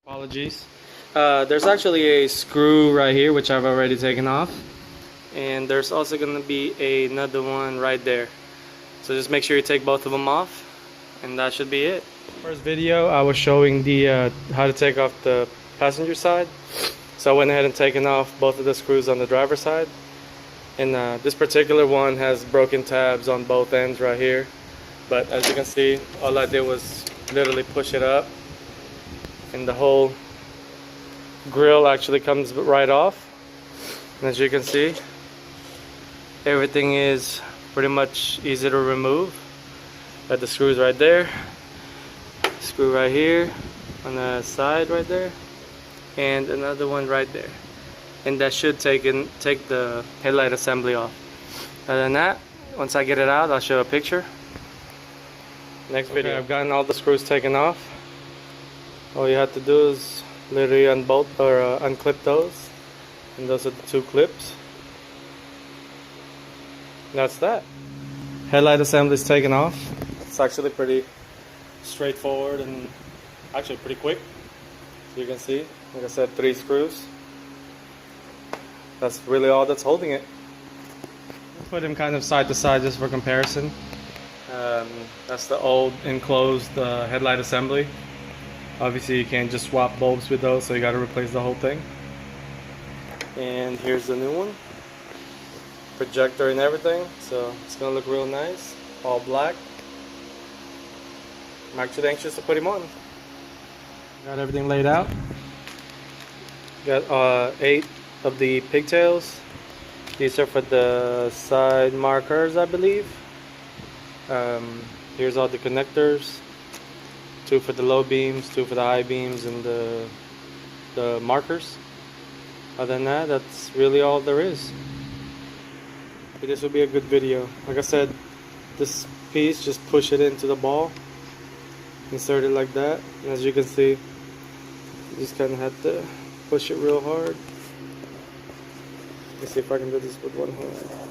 Apologies. There's actually a screw right here which I've already taken off, and there's also going to be another one right there. So just make sure you take both of them off, and that should be it. First video I was showing the how to take off the passenger side, so I went ahead and taken off both of the screws on the driver's side, and this particular one has broken tabs on both ends right here, but as you can see, all I did was literally push it up and the whole grill actually comes right off. And as you can see, everything is pretty much easy to remove. Got the screws right there, screw right here on the side right there, and another one right there, and that should take the headlight assembly off. Other than that, once I get it out, I'll show a picture. Next video. I've gotten all the screws taken off. All you have to do is literally unbolt or unclip those, and those are the two clips. That's that. Headlight assembly is taken off. It's actually pretty straightforward and actually pretty quick. So you can see, like I said, 3 screws. That's really all that's holding it. Put them kind of side to side just for comparison. That's the old enclosed headlight assembly. Obviously you can't just swap bulbs with those, so you got to replace the whole thing. And here's the new one. Projector and everything, so it's gonna look real nice, all black. I'm actually anxious to put him on. Got everything laid out. Got 8 of the pigtails. These are for the side markers, I believe. Here's all the connectors. 2 for the low beams, 2 for the high beams, and the markers. Other than that, that's really all there is. But this will be a good video. Like I said, this piece, just push it into the ball, insert it like that, and as you can see, you just kind of have to push it real hard. Let me see if I can do this with one hand.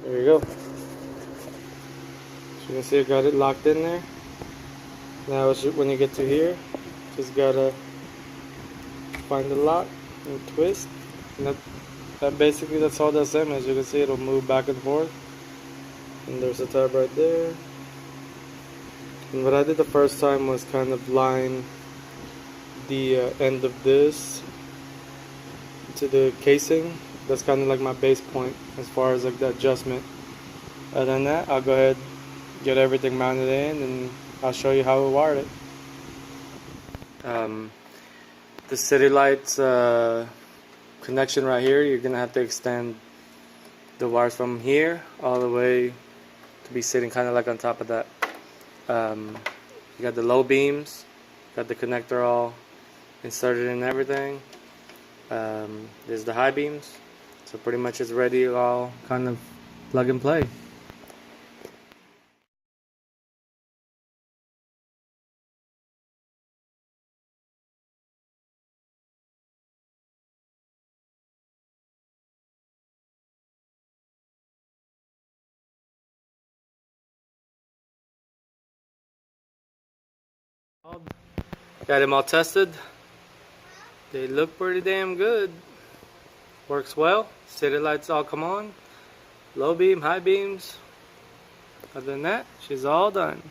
There you go. So you can see I got it locked in there. Now when you get to here, just gotta find the lock and twist. And that's all the assembly. As you can see, it'll move back and forth. And there's a tab right there. And what I did the first time was kind of line the end of this to the casing. That's kind of like my base point as far as like the adjustment. Other than that, I'll go ahead, get everything mounted in, and I'll show you how we wired it. The city lights connection right here, you're gonna have to extend the wires from here all the way to be sitting kind of like on top of that. You got the low beams, got the connector all inserted in everything. There's the high beams, so pretty much it's ready, all kind of plug and play. Got them all tested. They look pretty damn good. Works well. City lights all come on. Low beam, high beams. Other than that, she's all done.